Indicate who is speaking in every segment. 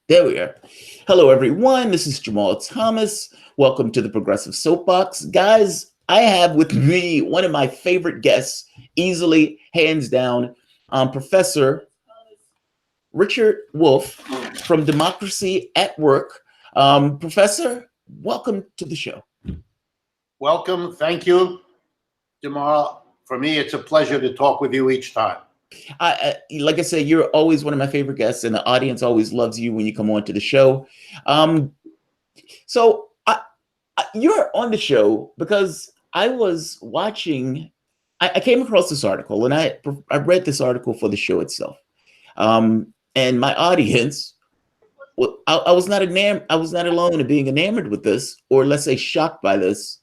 Speaker 1: There we are. Hello, everyone. This is Jamarl Thomas. Welcome to the Progressive Soapbox. Guys, I have with me one of my favorite guests, easily, hands down, Professor Richard Wolff from Democracy at Work. Professor, welcome to the show.
Speaker 2: Welcome. Thank you, Jamarl. For me, it's a pleasure to talk with you each time.
Speaker 1: Like I said, you're always one of my favorite guests, and the audience always loves you when you come on to the show. So you're on the show because I was watching. I came across this article, and I read this article for the show itself. And my audience, I was not alone in being enamored with this, or let's say shocked by this.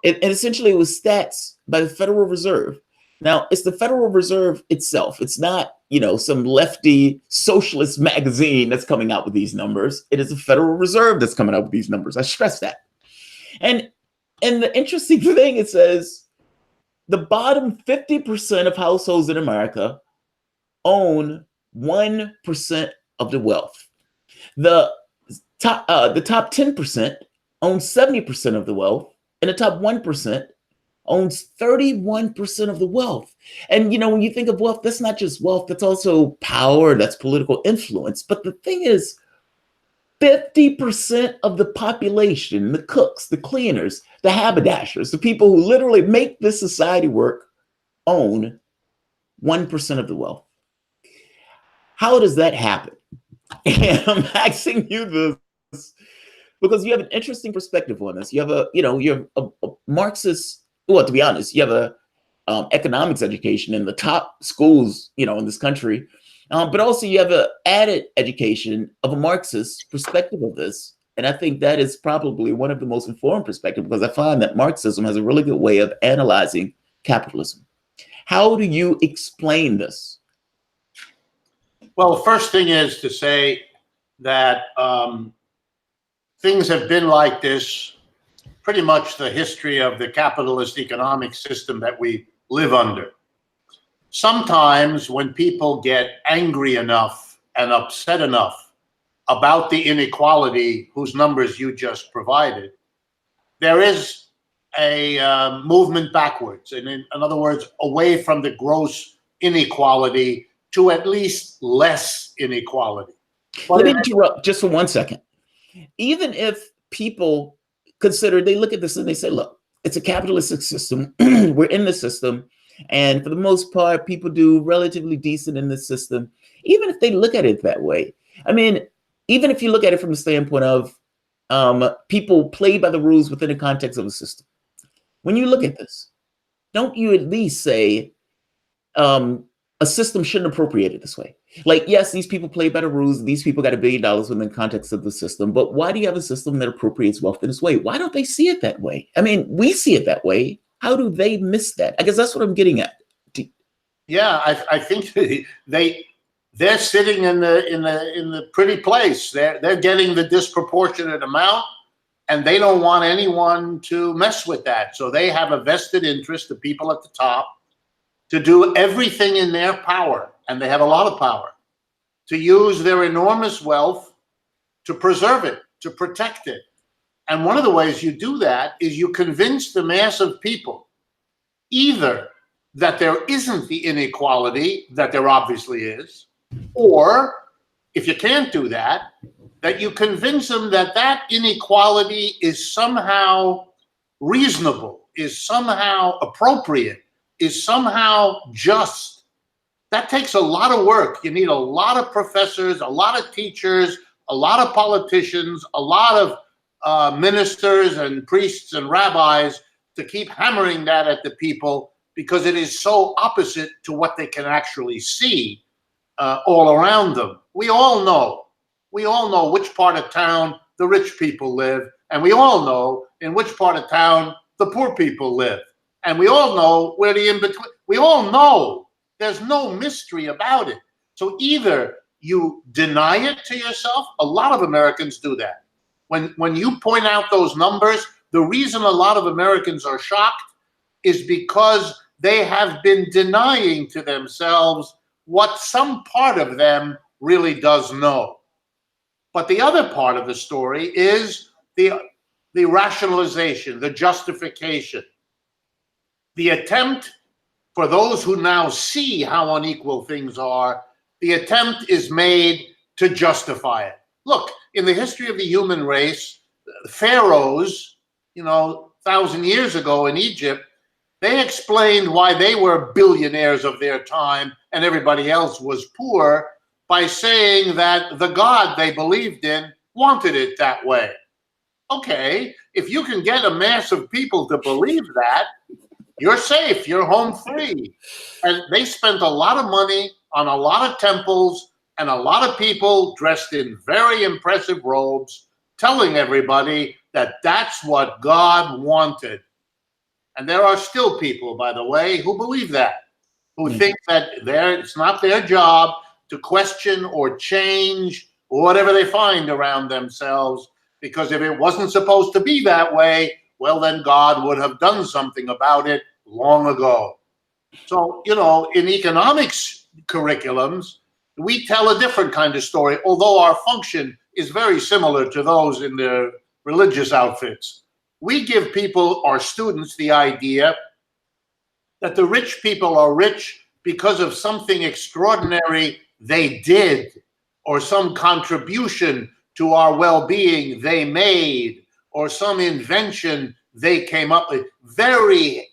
Speaker 1: And essentially, it was stats by the Federal Reserve. Now, it's the Federal Reserve itself. It's not, some lefty socialist magazine that's coming out with these numbers. It is the Federal Reserve that's coming out with these numbers. I stress that. And the interesting thing, it says the bottom 50% of households in America own 1% of the wealth. The top 10% own 70% of the wealth, and the top 1% owns 31% of the wealth. And, when you think of wealth, that's not just wealth, that's also power, that's political influence. But the thing is, 50% of the population, the cooks, the cleaners, the haberdashers, the people who literally make this society work, own 1% of the wealth. How does that happen? And I'm asking you this because you have an interesting perspective on this. You have you're a Marxist. Well, to be honest, you have a economics education in the top schools, in this country, but also you have an added education of a Marxist perspective of this. And I think that is probably one of the most informed perspectives, because I find that Marxism has a really good way of analyzing capitalism. How do you explain this?
Speaker 2: Well, the first thing is to say that things have been like this pretty much the history of the capitalist economic system that we live under. Sometimes when people get angry enough and upset enough about the inequality whose numbers you just provided, there is a movement backwards, and in other words, away from the gross inequality to at least less inequality.
Speaker 1: Let me interrupt just for 1 second. Even if people they look at this and they say, look, it's a capitalistic system. We're in the system. And for the most part, people do relatively decent in this system. Even if they look at it that way. I mean, even if you look at it from the standpoint of people play by the rules within the context of a system. When you look at this, don't you at least say a system shouldn't appropriate it this way? Like, yes, these people play by the rules. These people got $1 billion within the context of the system. But why do you have a system that appropriates wealth in this way? Why don't they see it that way? I mean, we see it that way. How do they miss that? I guess that's what I'm getting at.
Speaker 2: Yeah, I think they're sitting in the pretty place. They're getting the disproportionate amount, and they don't want anyone to mess with that. So they have a vested interest, the people at the top, to do everything in their power, and they have a lot of power, to use their enormous wealth to preserve it, to protect it. And one of the ways you do that is you convince the mass of people either that there isn't the inequality that there obviously is, or if you can't do that, that you convince them that that inequality is somehow reasonable, is somehow appropriate, is somehow just. That takes a lot of work. You need a lot of professors, a lot of teachers, a lot of politicians, a lot of ministers and priests and rabbis to keep hammering that at the people, because it is so opposite to what they can actually see all around them. We all know which part of town the rich people live, and we all know in which part of town the poor people live. And we all know where the in-between, we all know. There's no mystery about it. So either you deny it to yourself, a lot of Americans do that. When you point out those numbers, the reason a lot of Americans are shocked is because they have been denying to themselves what some part of them really does know. But the other part of the story is the rationalization, the justification, the attempt for those who now see how unequal things are, the attempt is made to justify it. Look, in the history of the human race, pharaohs, 1,000 years ago in Egypt, they explained why they were billionaires of their time and everybody else was poor by saying that the God they believed in wanted it that way. Okay, if you can get a mass of people to believe that, you're safe, you're home free. And they spent a lot of money on a lot of temples and a lot of people dressed in very impressive robes telling everybody that that's what God wanted. And there are still people, by the way, who believe that, who think that it's not their job to question or change whatever they find around themselves, because if it wasn't supposed to be that way, well, then God would have done something about it long ago. So, in economics curriculums, we tell a different kind of story, although our function is very similar to those in the religious outfits. We give people, our students, the idea that the rich people are rich because of something extraordinary they did, or some contribution to our well-being they made, or some invention they came up with. Very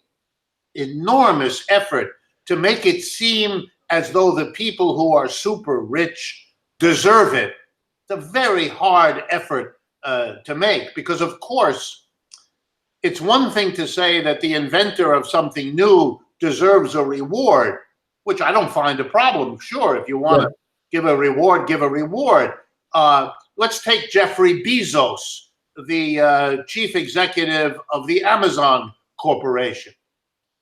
Speaker 2: enormous effort to make it seem as though the people who are super rich deserve it. It's a very hard effort to make, because of course, it's one thing to say that the inventor of something new deserves a reward, which I don't find a problem. Sure, if you want to give a reward, give a reward. Let's take Jeffrey Bezos, the chief executive of the Amazon Corporation.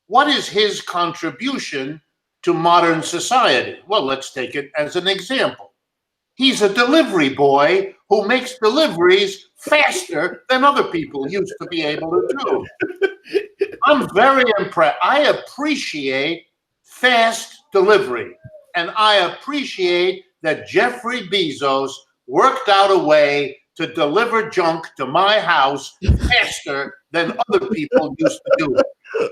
Speaker 2: What is his contribution to modern society? Well, let's take it as an example. He's a delivery boy who makes deliveries faster than other people used to be able to do. I'm very impressed. I appreciate fast delivery, and I appreciate that Jeffrey Bezos worked out a way to deliver junk to my house faster than other people used to do it.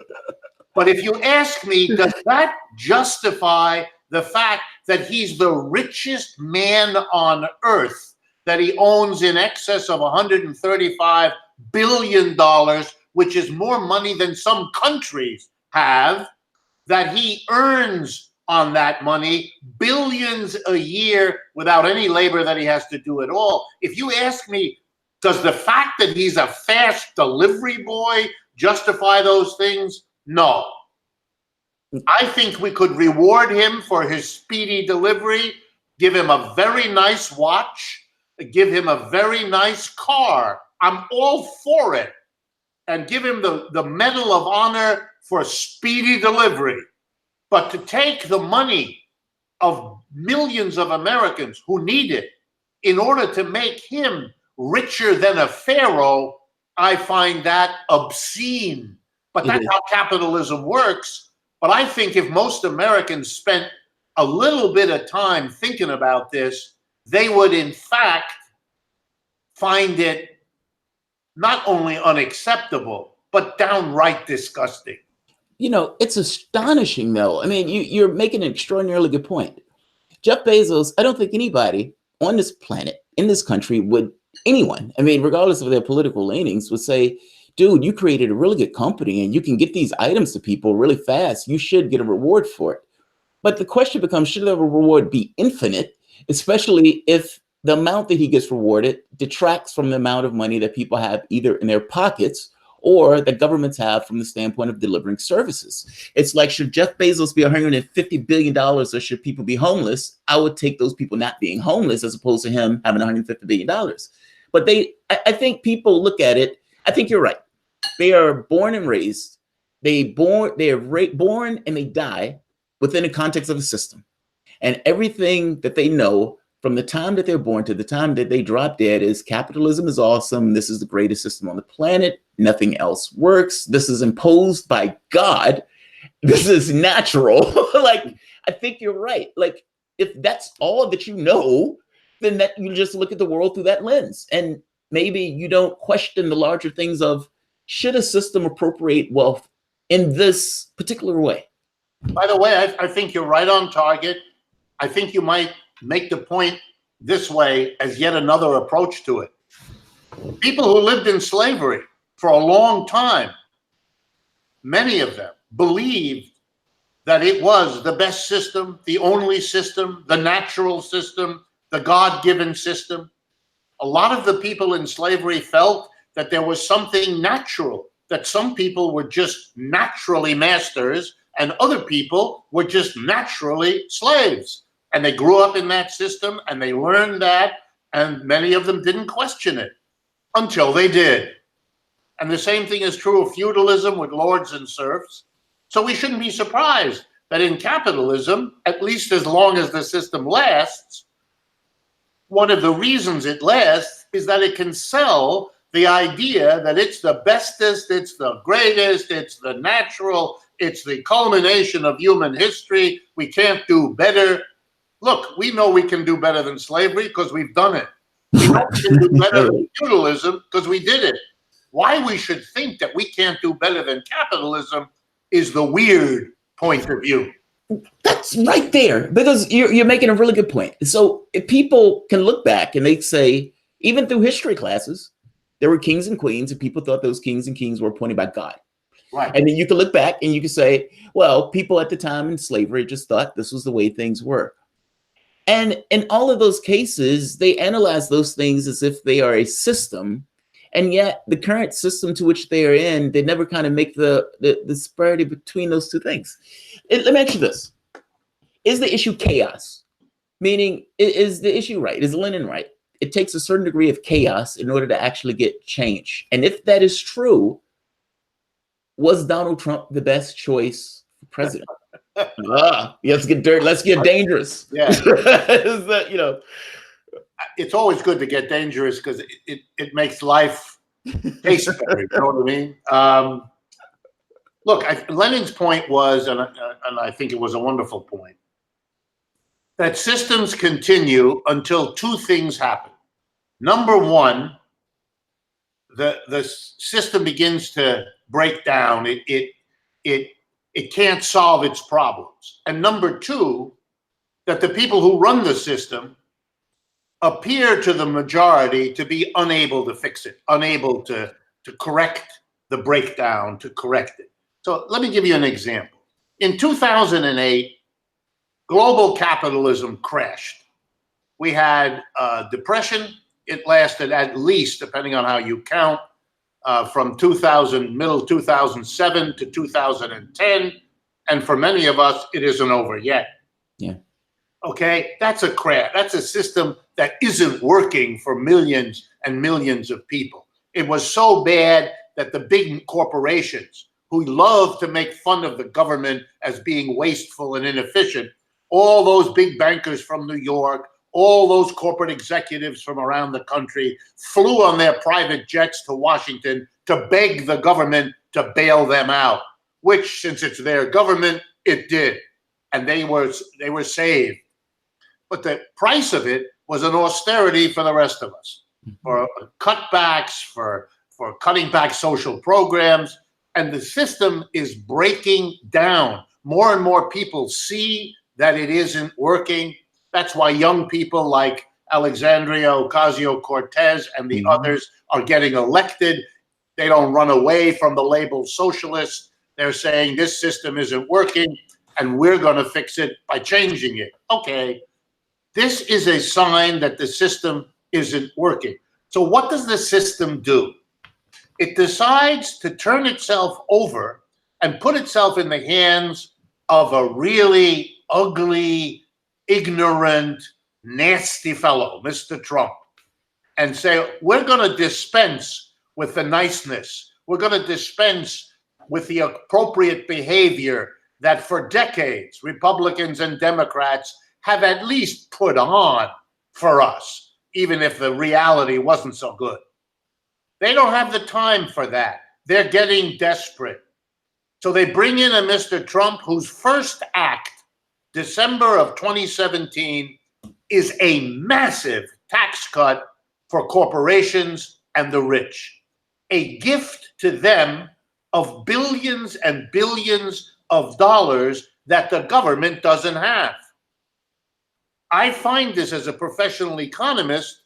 Speaker 2: But if you ask me, does that justify the fact that he's the richest man on earth, that he owns in excess of $135 billion, which is more money than some countries have, that he earns on that money billions a year without any labor that he has to do at all? If you ask me, does the fact that he's a fast delivery boy justify those things? No. I think we could reward him for his speedy delivery, give him a very nice watch, give him a very nice car. I'm all for it. And give him the Medal of Honor for speedy delivery. But to take the money of millions of Americans who need it in order to make him richer than a pharaoh, I find that obscene. But that's how capitalism works. But I think if most Americans spent a little bit of time thinking about this, they would in fact find it not only unacceptable, but downright disgusting.
Speaker 1: It's astonishing, though. I mean, you're making an extraordinarily good point. Jeff Bezos, I don't think anybody on this planet, in this country, anyone, I mean, regardless of their political leanings, would say, dude, you created a really good company and you can get these items to people really fast. You should get a reward for it. But the question becomes, should the reward be infinite, especially if the amount that he gets rewarded detracts from the amount of money that people have either in their pockets or that governments have from the standpoint of delivering services? It's like, should Jeff Bezos be $150 billion or should people be homeless? I would take those people not being homeless as opposed to him having $150 billion. But I think people look at it. I think you're right. They are born and raised. They are born and they die within the context of a system. And everything that they know from the time that they're born to the time that they drop dead is capitalism is awesome. This is the greatest system on the planet. Nothing else works. This is imposed by God. This is natural. Like, I think you're right. Like, if that's all that you know, then that you just look at the world through that lens. And maybe you don't question the larger things of, should a system appropriate wealth in this particular way?
Speaker 2: By the way, I think you're right on target. I think you might make the point this way as yet another approach to it. People who lived in slavery for a long time, many of them believed that it was the best system, the only system, the natural system, the God-given system. A lot of the people in slavery felt that there was something natural, that some people were just naturally masters and other people were just naturally slaves. And they grew up in that system and they learned that, and many of them didn't question it until they did. And the same thing is true of feudalism with lords and serfs. So we shouldn't be surprised that in capitalism, at least as long as the system lasts, one of the reasons it lasts is that it can sell the idea that it's the bestest, it's the greatest, it's the natural, it's the culmination of human history. We can't do better. Look, we know we can do better than slavery because we've done it. We know we can do better than feudalism because we did it. Why we should think that we can't do better than capitalism is the weird point of view.
Speaker 1: That's right there, because you're making a really good point. So if people can look back and they say, even through history classes, there were kings and queens, and people thought those kings and queens were appointed by God.
Speaker 2: Right.
Speaker 1: And then you can look back and you can say, well, people at the time in slavery just thought this was the way things were. And in all of those cases, they analyze those things as if they are a system. And yet the current system to which they are in, they never kind of make the disparity between those two things. Let me ask you this. Is the issue chaos? Meaning, is the issue right? Is Lenin right? It takes a certain degree of chaos in order to actually get change. And if that is true, was Donald Trump the best choice for president? Let's get dirty. Let's get dangerous.
Speaker 2: Yeah.
Speaker 1: Is that, you know?
Speaker 2: It's always good to get dangerous because it makes life taste better. You know what I mean? Look, Lenin's point was, and I think it was a wonderful point, that systems continue until two things happen. Number one, the system begins to break down. It can't solve its problems. And number two, that the people who run the system appear to the majority to be unable to fix it, unable to correct the breakdown, to correct it. So let me give you an example. In 2008, global capitalism crashed. We had depression. It lasted at least, depending on how you count, from middle 2007 to 2010. And for many of us, it isn't over yet.
Speaker 1: Yeah.
Speaker 2: Okay, that's a crash. That's a system that isn't working for millions and millions of people. It was so bad that the big corporations who love to make fun of the government as being wasteful and inefficient, all those big bankers from New York, all those corporate executives from around the country flew on their private jets to Washington to beg the government to bail them out, which, since it's their government, it did. And they were saved. But the price of it was an austerity for the rest of us, for cutbacks, for cutting back social programs. And the system is breaking down. More and more people see that it isn't working. That's why young people like Alexandria Ocasio-Cortez and the others are getting elected. They don't run away from the label socialist. They're saying this system isn't working and we're going to fix it by changing it. Okay. This is a sign that the system isn't working. So what does the system do? It decides to turn itself over and put itself in the hands of a really ugly, ignorant, nasty fellow, Mr. Trump, and say, we're going to dispense with the niceness. We're going to dispense with the appropriate behavior that for decades, Republicans and Democrats have at least put on for us, even if the reality wasn't so good. They don't have the time for that. They're getting desperate. So they bring in a Mr. Trump whose first act, December of 2017, is a massive tax cut for corporations and the rich, a gift to them of billions and billions of dollars that the government doesn't have. I find this, as a professional economist,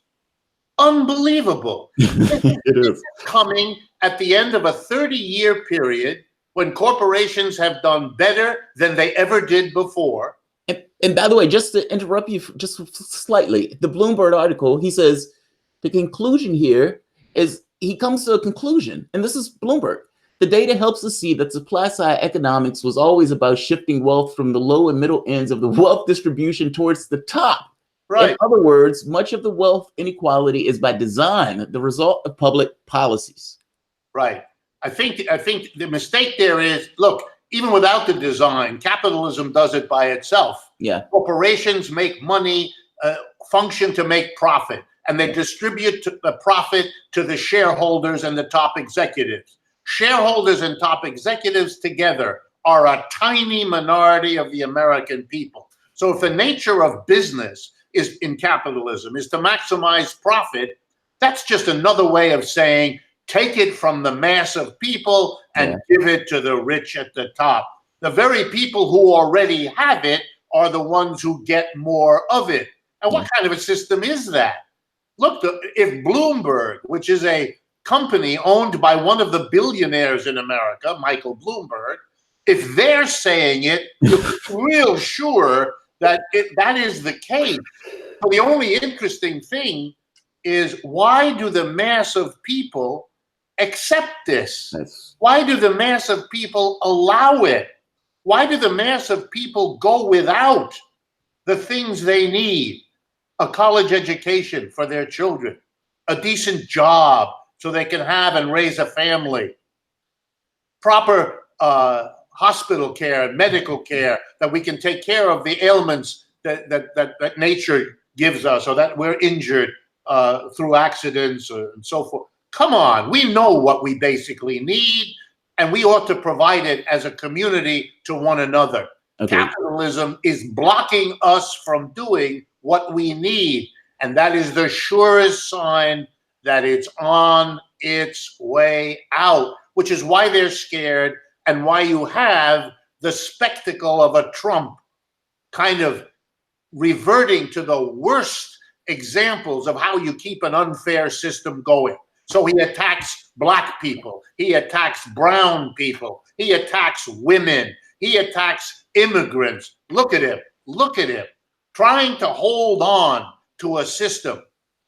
Speaker 2: unbelievable.
Speaker 1: It is.
Speaker 2: Coming at the end of a 30-year period when corporations have done better than they ever did before.
Speaker 1: And by the way, just to interrupt you just slightly, the Bloomberg article, he says the conclusion here is, he comes to a conclusion, and this is Bloomberg. The data helps us see that supply side economics was always about shifting wealth from the low and middle ends of the wealth distribution towards the top.
Speaker 2: Right.
Speaker 1: In other words, much of the wealth inequality is by design, the result of public policies.
Speaker 2: Right. I think the mistake there is, look, even without the design, capitalism does it by itself.
Speaker 1: Yeah.
Speaker 2: Corporations make money, function to make profit, and they distribute the profit to the shareholders and the top executives. Shareholders and top executives together are a tiny minority of the American people. So if the nature of business is in capitalism is to maximize profit, that's just another way of saying, take it from the mass of people and give it to the rich at the top. The very people who already have it are the ones who get more of it. And what kind of a system is that? Look, if Bloomberg, which is a company owned by one of the billionaires in America, Michael Bloomberg, if they're saying it, you're real sure that that is the case. So the only interesting thing is, why do the mass of people accept this? Why do the mass of people allow it? Why do the mass of people go without the things they need? A college education for their children, a decent job so they can have and raise a family, proper hospital care and medical care, that we can take care of the ailments that nature gives us, or that we're injured through accidents and so forth. Come on, we know what we basically need, and we ought to provide it as a community to one another. Okay. Capitalism is blocking us from doing what we need, and that is the surest sign that it's on its way out, which is why they're scared, and why you have the spectacle of a Trump kind of reverting to the worst examples of how you keep an unfair system going. So he attacks black people, he attacks brown people, he attacks women, he attacks immigrants. Look at him, trying to hold on to a system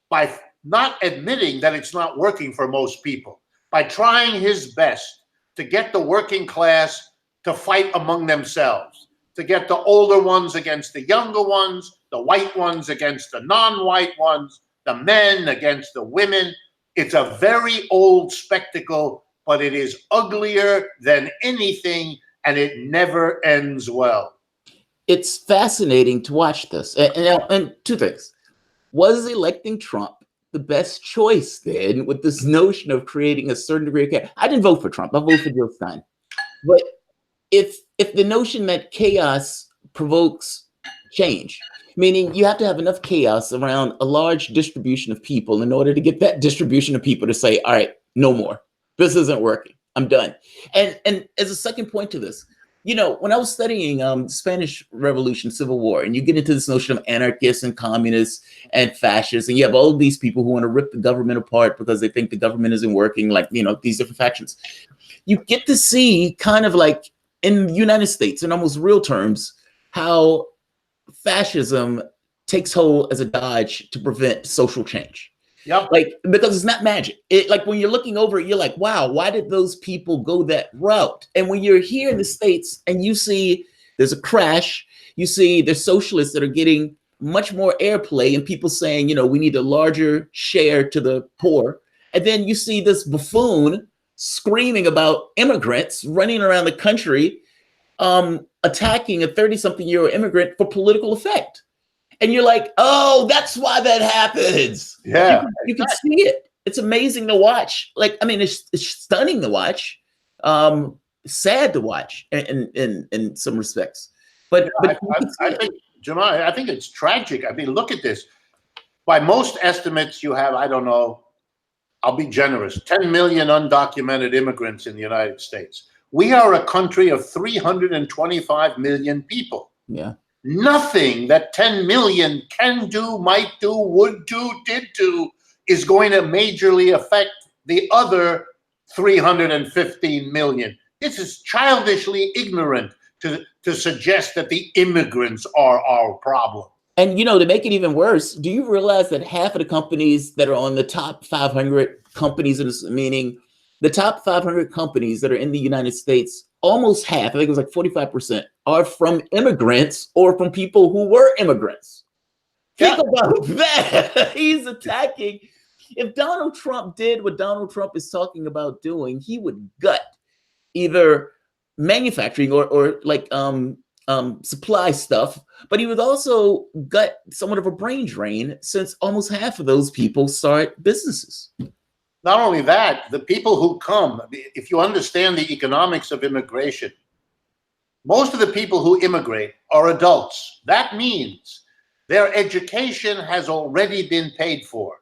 Speaker 2: by not admitting that it's not working for most people, by trying his best to get the working class to fight among themselves, to get the older ones against the younger ones, the white ones against the non-white ones, the men against the women. It's a very old spectacle, but it is uglier than anything, and it never ends well.
Speaker 1: It's fascinating to watch this. And two things. Was electing Trump the best choice then, with this notion of creating a certain degree of chaos? I didn't vote for Trump. I voted for Jill Stein. But if the notion that chaos provokes change, meaning you have to have enough chaos around a large distribution of people in order to get that distribution of people to say, all right, no more. This isn't working. I'm done. And as a second point to this, you know, when I was studying Spanish Revolution, Civil War, and you get into this notion of anarchists and communists and fascists, and you have all of these people who want to rip the government apart because they think the government isn't working, like, you know, these different factions. You get to see kind of like in the United States, in almost real terms, how fascism takes hold as a dodge to prevent social change.
Speaker 2: Yep.
Speaker 1: Like, because it's not magic. It, like, when you're looking over it, you're like, wow, why did those people go that route? And when you're here in the States and you see there's a crash, you see there's socialists that are getting much more airplay and people saying, you know, we need a larger share to the poor. And then you see this buffoon screaming about immigrants running around the country, attacking a 30-something-year-old immigrant for political effect. And you're like, oh, that's why that happens.
Speaker 2: Yeah.
Speaker 1: You can see it. It's amazing to watch. Like, I mean, it's stunning to watch. Sad to watch in some respects. But
Speaker 2: I think Jamarl, I think it's tragic. I mean, look at this. By most estimates, you have, I don't know, I'll be generous, 10 million undocumented immigrants in the United States. We are a country of 325 million people.
Speaker 1: Yeah.
Speaker 2: Nothing that 10 million can do, might do, would do, did do is going to majorly affect the other 315 million. This is childishly ignorant to suggest that the immigrants are our problem.
Speaker 1: And, to make it even worse, do you realize that half of the companies that are on the top 500 companies, meaning the top 500 companies that are in the United States, almost half, I think it was like 45%, are from immigrants or from people who were immigrants? Think about that. He's attacking. If Donald Trump did what Donald Trump is talking about doing, he would gut either manufacturing or like supply stuff, but he would also gut somewhat of a brain drain, since almost half of those people start businesses.
Speaker 2: Not only that, the people who come, if you understand the economics of immigration, most of the people who immigrate are adults. That means their education has already been paid for.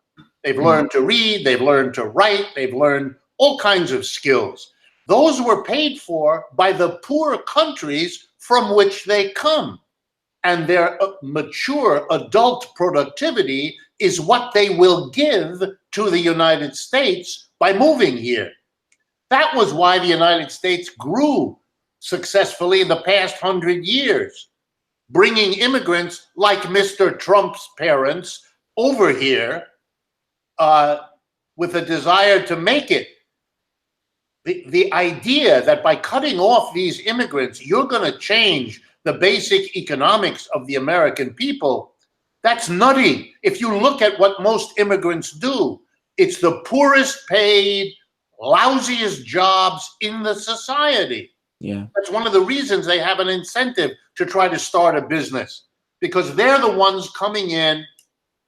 Speaker 2: They've learned to read, they've learned to write, they've learned all kinds of skills. Those were paid for by the poor countries from which they come. And their mature adult productivity is what they will give to the United States by moving here. That was why the United States grew successfully in the past 100 years, bringing immigrants like Mr. Trump's parents over here with a desire to make it. The idea that by cutting off these immigrants, you're going to change the basic economics of the American people, that's nutty. If you look at what most immigrants do, it's the poorest paid, lousiest jobs in the society.
Speaker 1: Yeah.
Speaker 2: That's one of the reasons they have an incentive to try to start a business, because they're the ones coming in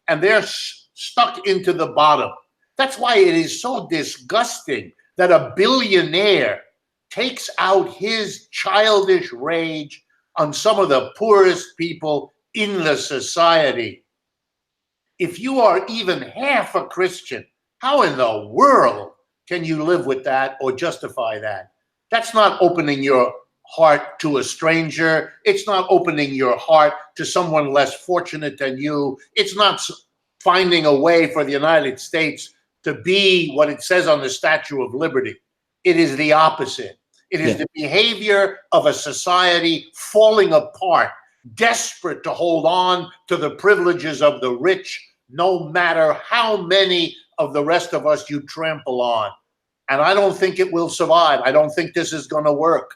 Speaker 2: and they're stuck into the bottom. That's why it is so disgusting that a billionaire takes out his childish rage on some of the poorest people in the society. If you are even half a Christian, how in the world can you live with that or justify that? That's not opening your heart to a stranger. It's not opening your heart to someone less fortunate than you. It's not finding a way for the United States to be what it says on the Statue of Liberty. It is the opposite. It is the behavior of a society falling apart, desperate to hold on to the privileges of the rich, no matter how many of the rest of us you trample on. And I don't think it will survive. I don't think this is going to work.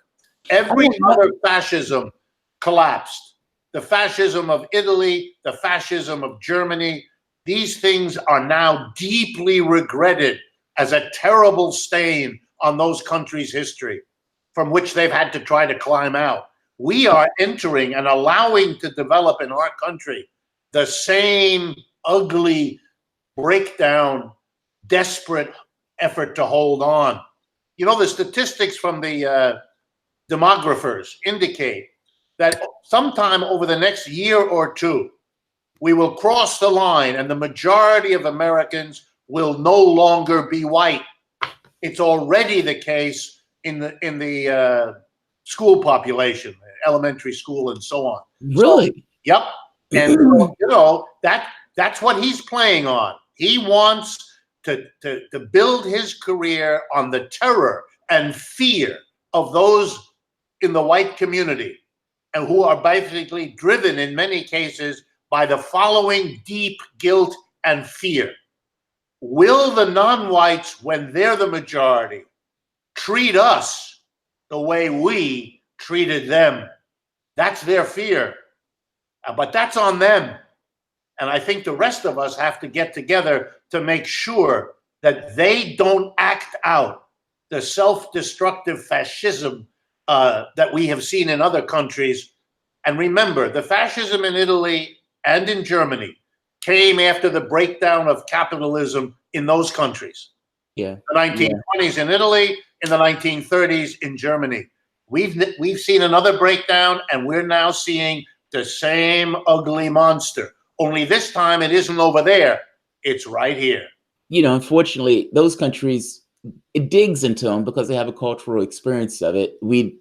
Speaker 2: Every other fascism collapsed. The fascism of Italy, the fascism of Germany, these things are now deeply regretted as a terrible stain on those countries' history, from which they've had to try to climb out. We are entering and allowing to develop in our country the same ugly breakdown, desperate effort to hold on. You know, the statistics from the demographers indicate that sometime over the next year or two, we will cross the line and the majority of Americans will no longer be white. It's already the case in the school population, elementary school and so on.
Speaker 1: Really?
Speaker 2: So, yep. And that's what he's playing on. He wants to build his career on the terror and fear of those in the white community, and who are basically driven in many cases by the following deep guilt and fear. Will the non-whites, when they're the majority, treat us the way we treated them? That's their fear. But that's on them. And I think the rest of us have to get together to make sure that they don't act out the self-destructive fascism that we have seen in other countries. And remember, the fascism in Italy and in Germany came after the breakdown of capitalism in those countries.
Speaker 1: Yeah.
Speaker 2: The 1920s in Italy, in the 1930s in Germany. We've seen another breakdown, and we're now seeing the same ugly monster. Only this time it isn't over there. It's right here.
Speaker 1: Unfortunately, those countries, it digs into them because they have a cultural experience of it. We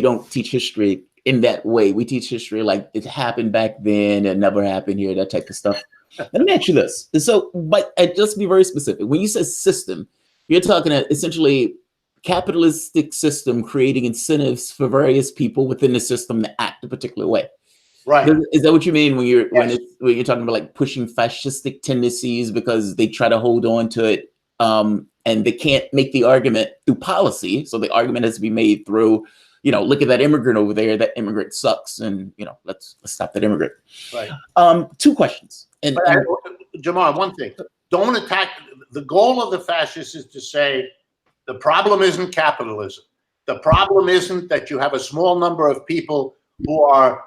Speaker 1: don't teach history in that way. We teach history like it happened back then, it never happened here, that type of stuff. Let me ask you this. So, but just to be very specific, when you say system, you're talking essentially capitalistic system creating incentives for various people within the system to act a particular way.
Speaker 2: Right.
Speaker 1: Is that what you mean when you're
Speaker 2: Yes.
Speaker 1: when you're talking about like pushing fascistic tendencies because they try to hold on to it, and they can't make the argument through policy, so the argument has to be made through, look at that immigrant over there. That immigrant sucks, and let's stop that immigrant.
Speaker 2: Right.
Speaker 1: Two questions. And
Speaker 2: Jamarl, one thing: don't attack. The goal of the fascists is to say the problem isn't capitalism. The problem isn't that you have a small number of people who are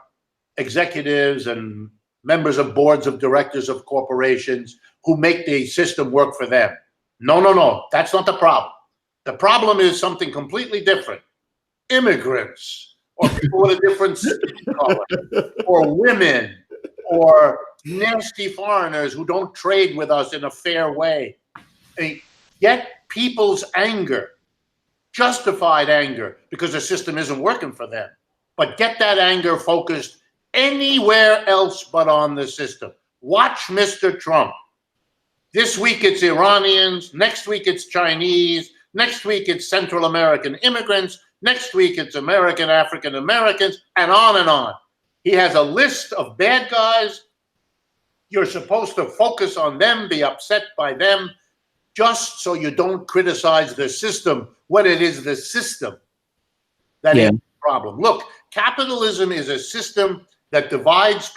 Speaker 2: executives and members of boards of directors of corporations who make the system work for them. No. That's not the problem. The problem is something completely different. Immigrants, or people with a different skin color, or women, or nasty foreigners who don't trade with us in a fair way. Get people's anger, justified anger, because the system isn't working for them. But get that anger focused anywhere else but on the system. Watch Mr. Trump. This week it's Iranians, next week it's Chinese, next week it's Central American immigrants, next week it's American African Americans, and on and on. He has a list of bad guys. You're supposed to focus on them, be upset by them, just so you don't criticize the system when it is the system that is the problem. Look, capitalism is a system that divides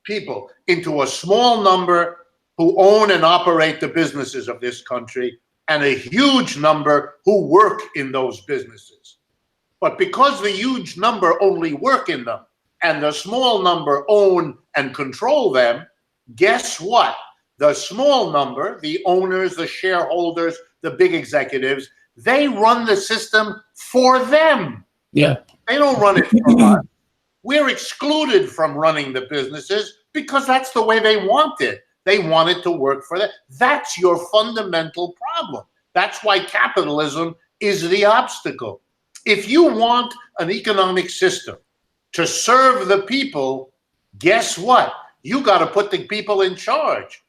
Speaker 2: people into a small number who own and operate the businesses of this country and a huge number who work in those businesses. But because the huge number only work in them and the small number own and control them, guess what? The small number, the owners, the shareholders, the big executives, they run the system for them.
Speaker 1: Yeah.
Speaker 2: They don't run it for us. We're excluded from running the businesses because that's the way they want it. They want it to work for them. That's your fundamental problem. That's why capitalism is the obstacle. If you want an economic system to serve the people, guess what? You got to put the people in charge.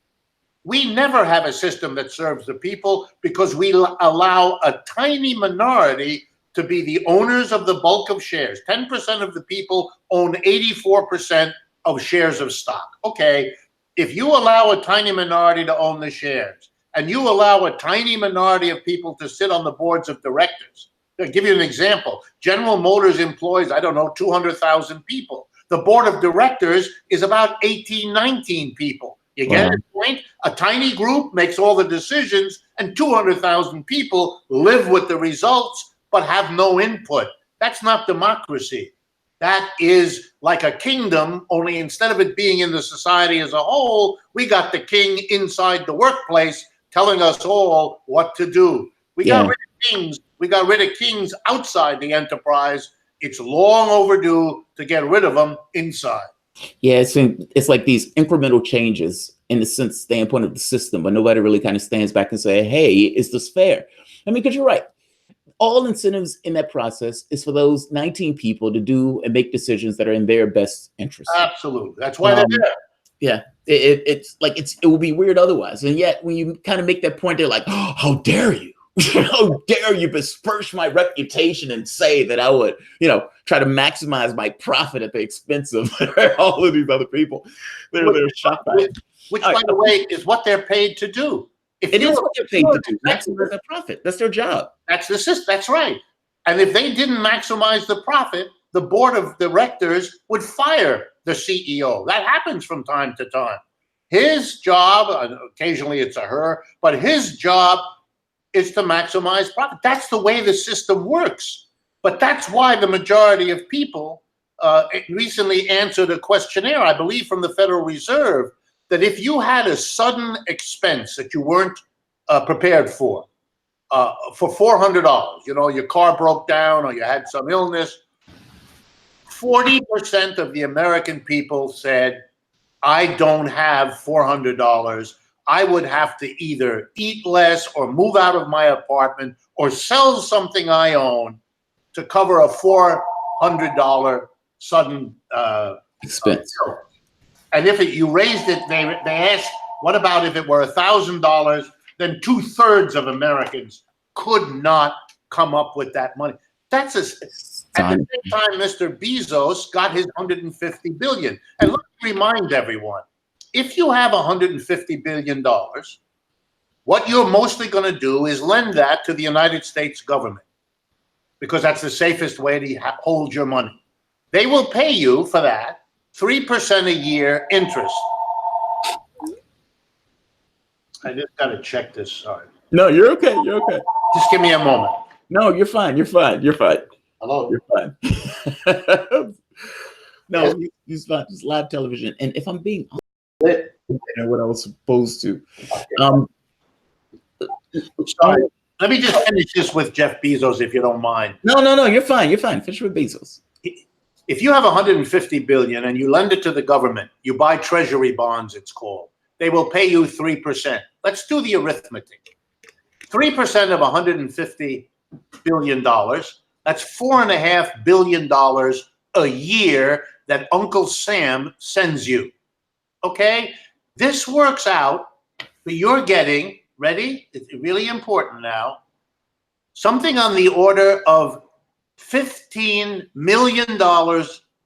Speaker 2: We never have a system that serves the people because we allow a tiny minority to be the owners of the bulk of shares. 10% of the people own 84% of shares of stock. Okay, if you allow a tiny minority to own the shares and you allow a tiny minority of people to sit on the boards of directors, I'll give you an example. General Motors employs, 200,000 people. The board of directors is about 18, 19 people. You get the point? A tiny group makes all the decisions and 200,000 people live with the results but have no input. That's not democracy. That is like a kingdom, only instead of it being in the society as a whole, we got the king inside the workplace telling us all what to do. We got rid of kings. We got rid of kings outside the enterprise. It's long overdue to get rid of them inside.
Speaker 1: Yeah, it's like these incremental changes in the standpoint of the system, but nobody really kind of stands back and say, hey, is this fair? I mean, because you're right. All incentives in that process is for those 19 people to do and make decisions that are in their best interest.
Speaker 2: Absolutely. That's why they're there.
Speaker 1: Yeah. It would be weird otherwise. And yet when you kind of make that point, they're like, oh, how dare you? How dare you besmirch my reputation and say that I would, try to maximize my profit at the expense of all of these other people. They're shocked by it.
Speaker 2: Which, by the way, is what they're paid to do.
Speaker 1: It is what they're paid to do. Maximize their profit. That's their job.
Speaker 2: That's the system. That's right. And if they didn't maximize the profit, the board of directors would fire the CEO. That happens from time to time. His job, occasionally it's a her, but his job is to maximize profit. That's the way the system works. But that's why the majority of people recently answered a questionnaire, I believe from the Federal Reserve, that if you had a sudden expense that you weren't prepared for $400, your car broke down or you had some illness, 40% of the American people said, I don't have $400. I would have to either eat less or move out of my apartment or sell something I own to cover a $400 sudden
Speaker 1: expense.
Speaker 2: bill. And if you raised it, they asked, what about if it were $1,000? Then 2/3 of Americans could not come up with that money. At the same time, Mr. Bezos got his $150 billion. And let me remind everyone, if you have $150 billion, what you're mostly going to do is lend that to the United States government, because that's the safest way to hold your money. They will pay you for that 3% a year interest. I just got to check this. Sorry.
Speaker 1: No, you're okay. You're okay.
Speaker 2: Just give me a moment.
Speaker 1: No, you're fine. You're fine. You're fine.
Speaker 2: Hello.
Speaker 1: You're fine. No, he's fine. It's live television. And if I'm being honest, what I was supposed to.
Speaker 2: Sorry. Let me just finish this with Jeff Bezos, if you don't mind.
Speaker 1: No. You're fine. You're fine. Finish with Bezos.
Speaker 2: If you have $150 billion and you lend it to the government, you buy treasury bonds, it's called. They will pay you 3%. Let's do the arithmetic. 3% of $150 billion, that's $4.5 billion a year that Uncle Sam sends you. Okay? This works out, but you're getting, ready? It's really important now, something on the order of $15 million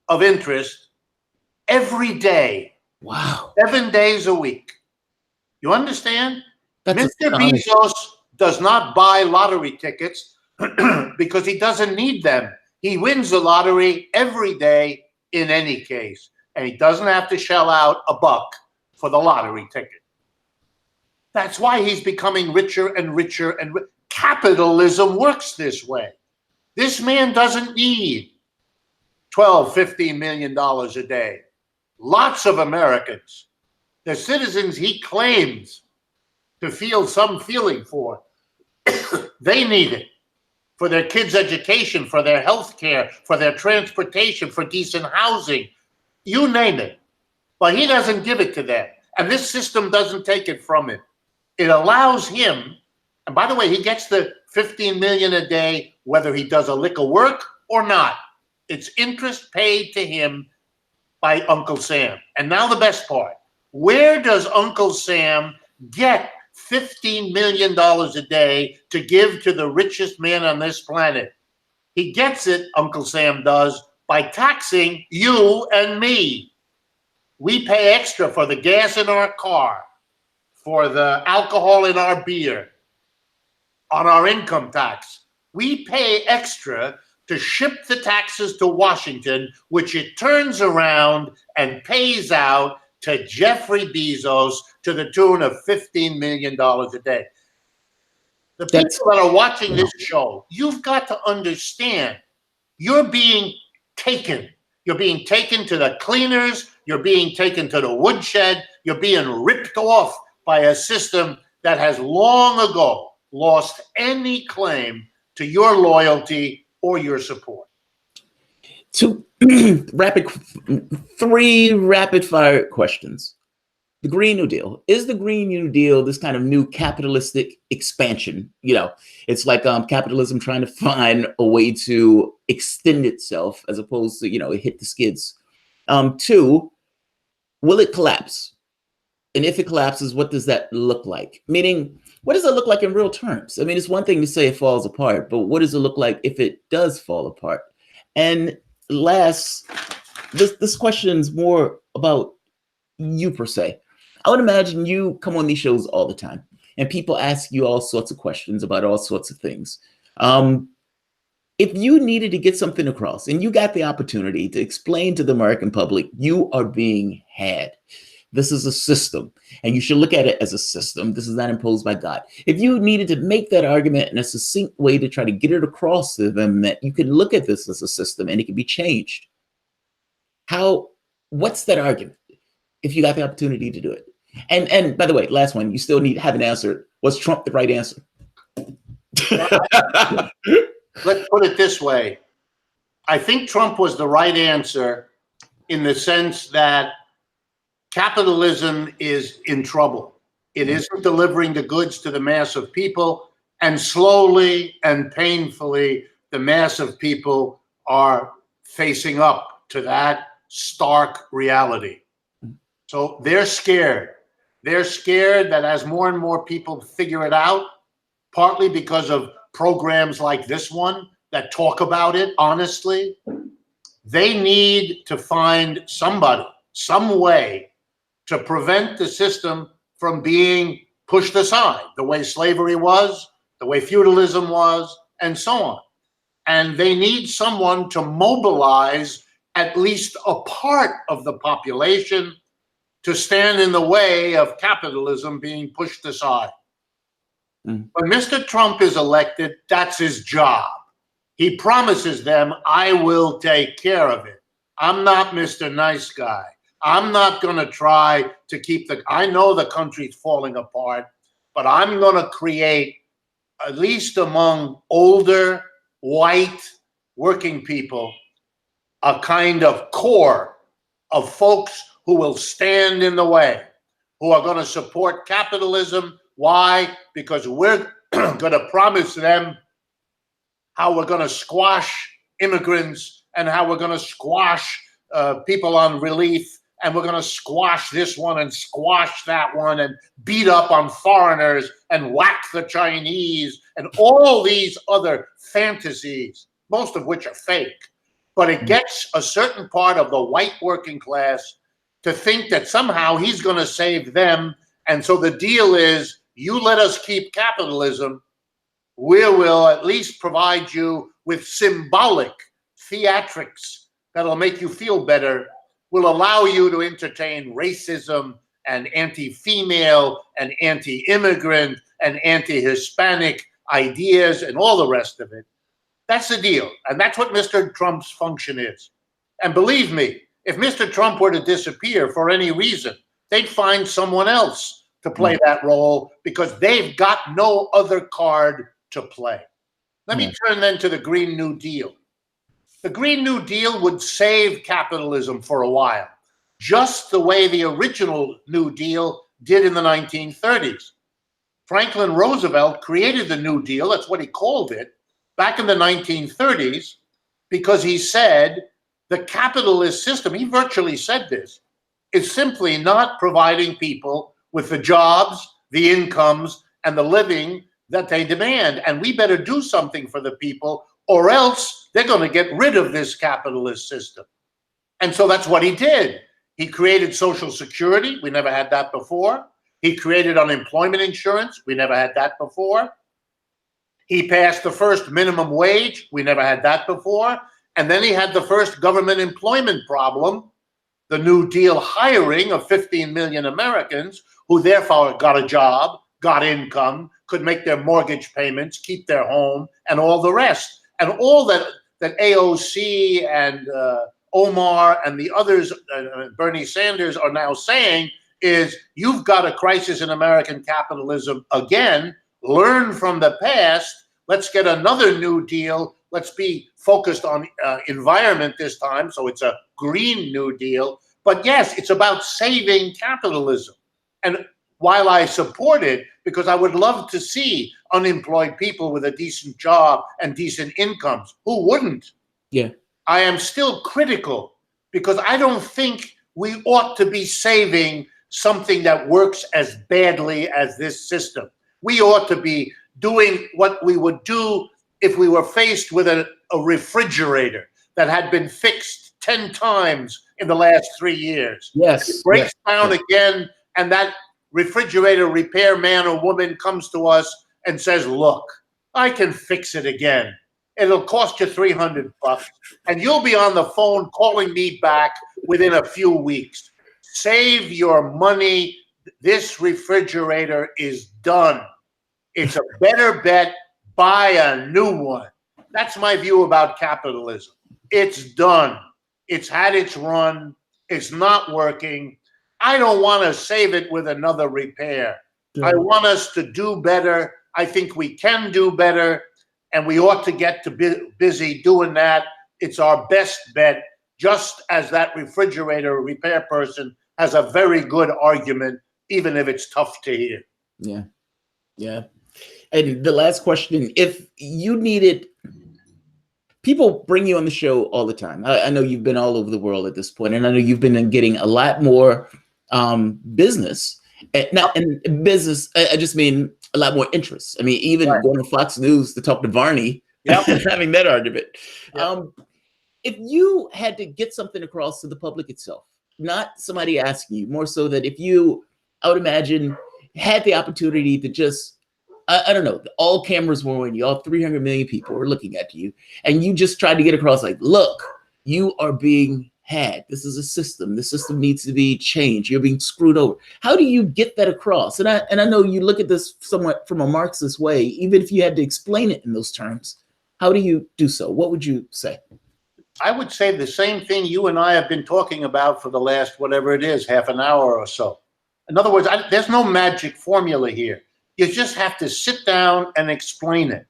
Speaker 2: of interest every day.
Speaker 1: Wow.
Speaker 2: 7 days a week. You understand?
Speaker 1: That's
Speaker 2: Mr. Bezos does not buy lottery tickets because he doesn't need them. He wins the lottery every day in any case, and he doesn't have to shell out a buck for the lottery ticket. That's why he's becoming richer and richer and capitalism works this way. This man doesn't need $12, $15 million a day. Lots of Americans, the citizens he claims to feel some feeling for, they need it for their kids' education, for their health care, for their transportation, for decent housing, you name it. But he doesn't give it to them. And this system doesn't take it from him. It allows him, and by the way, he gets the $15 million a day, whether he does a lick of work or not. It's interest paid to him by Uncle Sam. And now the best part. Where does Uncle Sam get $15 million a day to give to the richest man on this planet? He gets it, Uncle Sam does, by taxing you and me. We pay extra for the gas in our car, for the alcohol in our beer, on our income tax. We pay extra to ship the taxes to Washington, which it turns around and pays out to Jeffrey Bezos to the tune of $15 million a day. The people that are watching this show, you've got to understand, you're being taken. You're being taken to the cleaners. You're being taken to the woodshed. You're being ripped off by a system that has long ago lost any claim to your loyalty or your support.
Speaker 1: Three rapid fire questions. The Green New Deal. Is the Green New Deal this kind of new capitalistic expansion? You know, it's like capitalism trying to find a way to extend itself as opposed to, it hit the skids. 2, will it collapse? And if it collapses, what does that look like? Meaning, what does it look like in real terms? I mean, it's one thing to say it falls apart, but what does it look like if it does fall apart? And last, this question is more about you per se. I would imagine you come on these shows all the time and people ask you all sorts of questions about all sorts of things. If you needed to get something across and you got the opportunity to explain to the American public, you are being had. This is a system, and you should look at it as a system. This is not imposed by God. If you needed to make that argument in a succinct way to try to get it across to them that you can look at this as a system and it can be changed, what's that argument if you got the opportunity to do it? And by the way, last one, you still haven't answered. Was Trump the right answer?
Speaker 2: Let's put it this way. I think Trump was the right answer in the sense that capitalism is in trouble. It isn't delivering the goods to the mass of people, and slowly and painfully, the mass of people are facing up to that stark reality. So they're scared. They're scared that as more and more people figure it out, partly because of programs like this one that talk about it honestly, they need to find somebody, some way to prevent the system from being pushed aside, the way slavery was, the way feudalism was, and so on. And they need someone to mobilize at least a part of the population to stand in the way of capitalism being pushed aside. When Mr. Trump is elected, that's his job. He promises them, I will take care of it. I'm not Mr. Nice Guy. I'm not going to try to keep I know the country's falling apart, but I'm going to create, at least among older, white, working people, a kind of core of folks who will stand in the way, who are going to support capitalism. Why? Because we're going to promise them how we're going to squash immigrants and how we're going to squash people on relief, and we're going to squash this one and squash that one and beat up on foreigners and whack the Chinese and all these other fantasies, most of which are fake. But it gets a certain part of the white working class to think that somehow he's going to save them. And so the deal is, you let us keep capitalism, we will at least provide you with symbolic theatrics that'll make you feel better, will allow you to entertain racism and anti-female and anti-immigrant and anti-Hispanic ideas and all the rest of it. That's the deal. And that's what Mr. Trump's function is. And believe me, if Mr. Trump were to disappear for any reason, they'd find someone else to play that role because they've got no other card to play. Let me turn then to the Green New Deal. The Green New Deal would save capitalism for a while, just the way the original New Deal did in the 1930s. Franklin Roosevelt created the New Deal, that's what he called it, back in the 1930s, because he said the capitalist system, he virtually said this, is simply not providing people with the jobs, the incomes, and the living that they demand. And we better do something for the people, or else they're going to get rid of this capitalist system. And so that's what he did. He created Social Security. We never had that before. He created unemployment insurance. We never had that before. He passed the first minimum wage. We never had that before. And then he had the first government employment problem, the New Deal hiring of 15 million Americans who therefore got a job, got income, could make their mortgage payments, keep their home, and all the rest. And all that AOC and Omar and the others, Bernie Sanders, are now saying is, you've got a crisis in American capitalism again. Learn from the past. Let's get another New Deal. Let's be focused on environment this time. So it's a Green New Deal. But yes, it's about saving capitalism. And while I support it, because I would love to see unemployed people with a decent job and decent incomes, who wouldn't?
Speaker 1: Yeah.
Speaker 2: I am still critical because I don't think we ought to be saving something that works as badly as this system. We ought to be doing what we would do if we were faced with a refrigerator that had been fixed 10 times in the last 3 years.
Speaker 1: Yes.
Speaker 2: It breaks down again, and that refrigerator repairman or woman comes to us and says, look, I can fix it again. It'll cost you $300, and you'll be on the phone calling me back within a few weeks. Save your money. This refrigerator is done. It's a better bet. Buy a new one. That's my view about capitalism. It's done. It's had its run. It's not working. I don't want to save it with another repair. Yeah. I want us to do better. I think we can do better, and we ought to get to busy doing that it's our best bet, just as that refrigerator repair person has a very good argument, even if it's tough to hear.
Speaker 1: Yeah. Yeah. And the last question, if you needed, people bring you on the show all the time. I know you've been all over the world at this point, and I know you've been getting a lot more business. Not in business, I just mean a lot more interest. I mean, even going to Fox News to talk to Varney, having that argument. If you had to get something across to the public itself, not somebody asking you, more so that if you, I would imagine, had the opportunity to just, I don't know, all cameras were on you, all 300 million people were looking at you, and you just tried to get across like, look, you are being had. This is a system. The system needs to be changed. You're being screwed over. How do you get that across? And I know you look at this somewhat from a Marxist way, even if you had to explain it in those terms. How do you do so? What would you say?
Speaker 2: I would say the same thing you and I have been talking about for the last, whatever it is, half an hour or so. In other words, there's no magic formula here. You just have to sit down and explain it.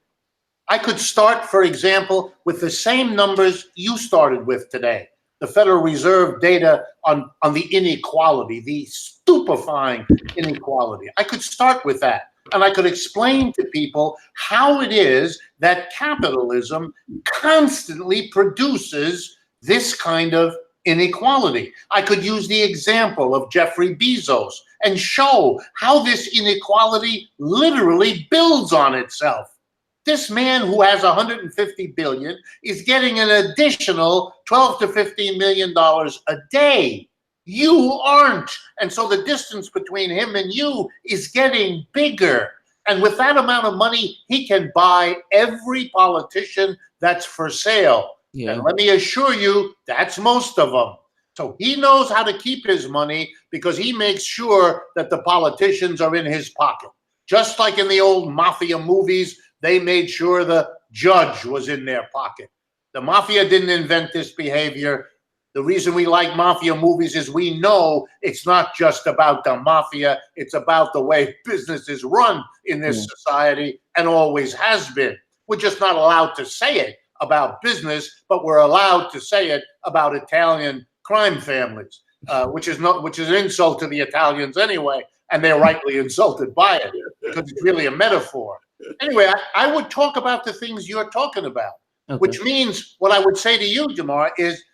Speaker 2: I could start, for example, with the same numbers you started with today, the Federal Reserve data on the inequality, the stupefying inequality. I could start with that. And I could explain to people how it is that capitalism constantly produces this kind of inequality. I could use the example of Jeffrey Bezos and show how this inequality literally builds on itself. This man who has 150 billion is getting an additional 12 to 15 million dollars a day. You aren't. And so the distance between him and you is getting bigger. And with that amount of money, he can buy every politician that's for sale. Yeah. And let me assure you, that's most of them. So he knows how to keep his money because he makes sure that the politicians are in his pocket. Just like in the old mafia movies, they made sure the judge was in their pocket. The mafia didn't invent this behavior. The reason we like mafia movies is we know it's not just about the mafia, it's about the way business is run in this society and always has been. We're just not allowed to say it about business, but we're allowed to say it about Italian crime families, which is an insult to the Italians anyway, and they're rightly insulted by it because it's really a metaphor. Anyway, I would talk about the things you're talking about, which means what I would say to you, Jamar, is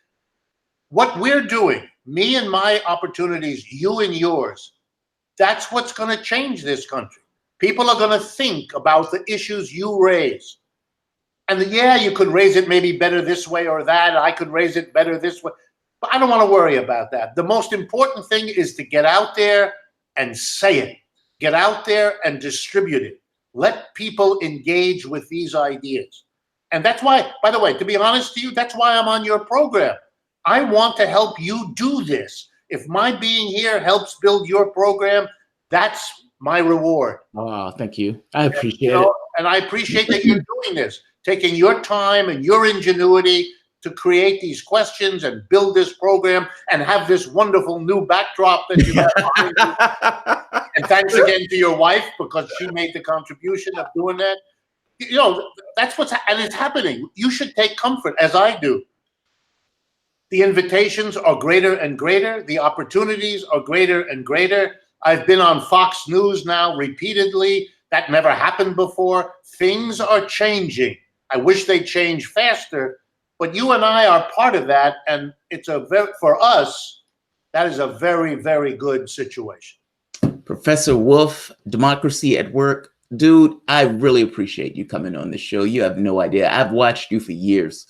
Speaker 2: what we're doing, me and my opportunities, you and yours, that's what's going to change this country. People are going to think about the issues you raise. And yeah, you could raise it maybe better this way or that. I could raise it better this way. But I don't want to worry about that. The most important thing is to get out there and say it. Get out there and distribute it. Let people engage with these ideas. And that's why, by the way, to be honest to you, that's why I'm on your program. I want to help you do this. If my being here helps build your program, that's my reward.
Speaker 1: Oh, thank you. I appreciate it.
Speaker 2: And I appreciate that you're doing this, taking your time and your ingenuity to create these questions and build this program and have this wonderful new backdrop that you have behind you. And thanks again to your wife because she made the contribution of doing that. You know, that's and it's happening. You should take comfort, as I do. The invitations are greater and greater. The opportunities are greater and greater. I've been on Fox News now repeatedly. That never happened before. Things are changing. I wish they change faster, but you and I are part of that, and it's for us, that is a very, very good situation.
Speaker 1: Professor Wolff, Democracy at Work. Dude, I really appreciate you coming on the show. You have no idea. I've watched you for years.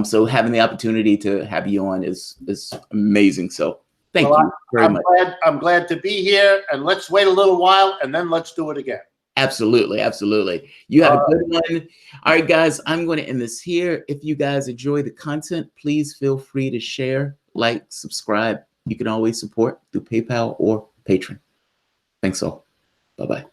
Speaker 1: So having the opportunity to have you on is amazing. So thank you very much.
Speaker 2: I'm glad to be here, and let's wait a little while and then let's do it again.
Speaker 1: Absolutely. Absolutely. You have a good one. All right, guys, I'm going to end this here. If you guys enjoy the content, please feel free to share, like, subscribe. You can always support through PayPal or Patreon. Thanks all. Bye-bye.